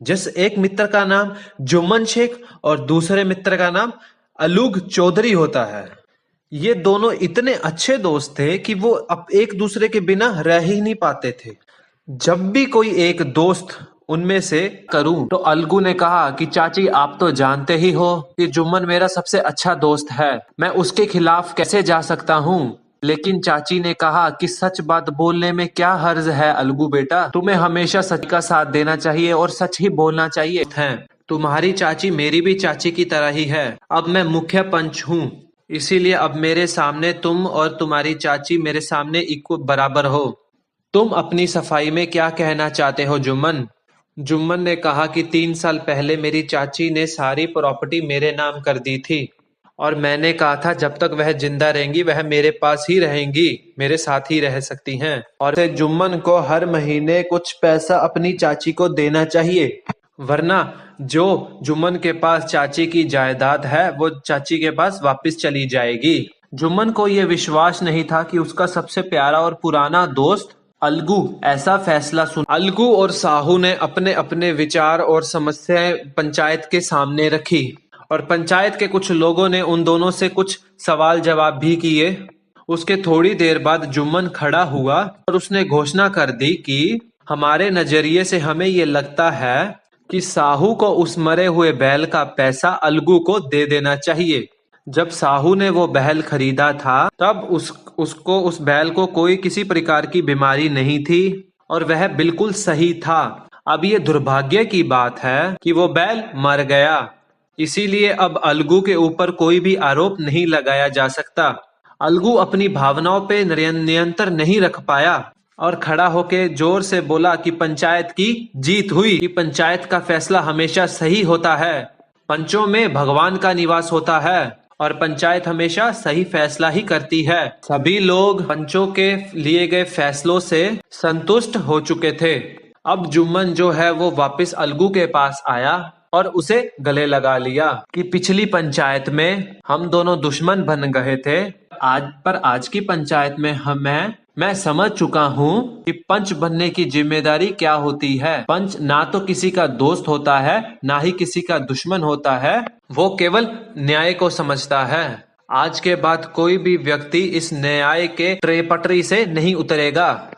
जिस एक मित्र का नाम जुम्मन शेख और दूसरे मित्र का नाम अलूग चौधरी होता है। ये दोनों इतने अच्छे दोस्त थे कि वो अब एक दूसरे के बिना रह ही नहीं पाते थे। जब भी कोई एक दोस्त उनमें से करूं तो अलगू ने कहा कि चाची आप तो जानते ही हो कि जुम्मन मेरा सबसे अच्छा दोस्त है, मैं उसके खिलाफ कैसे जा सकता हूं। लेकिन चाची ने कहा कि सच बात बोलने में क्या हर्ज है अलगू बेटा, तुम्हें हमेशा सच का साथ देना चाहिए और सच ही बोलना चाहिए है। तुम्हारी चाची मेरी भी चाची की तरह ही है। अब मैं मुख्य पंच हूँ, इसीलिए अब मेरे सामने तुम और तुम्हारी चाची मेरे सामने इक्वल बराबर हो। तुम अपनी सफाई में क्या कहना चाहते हो जुम्मन? जुम्मन ने कहा कि 3 साल पहले मेरी चाची ने सारी प्रॉपर्टी मेरे नाम कर दी थी और मैंने कहा था जब तक वह जिंदा रहेंगी वह मेरे पास ही रहेंगी, मेरे साथ ही रह सकती हैं और जुम्मन को हर महीने कुछ पैसा अपनी चाची को देना चाहिए, वरना जो जुम्मन के पास चाची की जायदाद है वो चाची के पास वापस चली जाएगी। जुम्मन को यह विश्वास नहीं था कि उसका सबसे प्यारा और पुराना दोस्त अलगू ऐसा फैसला सुन। अलगू और साहू ने अपने अपने विचार और समस्याएं पंचायत के सामने रखी और पंचायत के कुछ लोगों ने उन दोनों से कुछ सवाल जवाब भी किए। उसके थोड़ी देर बाद जुम्मन खड़ा हुआ और उसने घोषणा कर दी कि हमारे नजरिए से हमें ये लगता है कि साहू को उस मरे हुए बैल का पैसा अलगू को दे देना चाहिए। जब साहू ने वो बैल खरीदा था तब उसको उस बैल को कोई किसी प्रकार की बीमारी नहीं थी और वह बिल्कुल सही था। अब ये दुर्भाग्य की बात है कि वो बैल मर गया, इसीलिए अब अलगू के ऊपर कोई भी आरोप नहीं लगाया जा सकता। अलगू अपनी भावनाओं पे नियंत्रण नहीं रख पाया और खड़ा होके जोर से बोला कि पंचायत की जीत हुई, कि पंचायत का फैसला हमेशा सही होता है, पंचों में भगवान का निवास होता है और पंचायत हमेशा सही फैसला ही करती है। सभी लोग पंचों के लिए गए फैसलों से संतुष्ट हो चुके थे। अब जुम्मन जो है वो वापस अलगू के पास आया और उसे गले लगा लिया कि पिछली पंचायत में हम दोनों दुश्मन बन गए थे, आज की पंचायत में मैं समझ चुका हूँ कि पंच बनने की जिम्मेदारी क्या होती है। पंच ना तो किसी का दोस्त होता है ना ही किसी का दुश्मन होता है, वो केवल न्याय को समझता है। आज के बाद कोई भी व्यक्ति इस न्याय के पटरी से नहीं उतरेगा।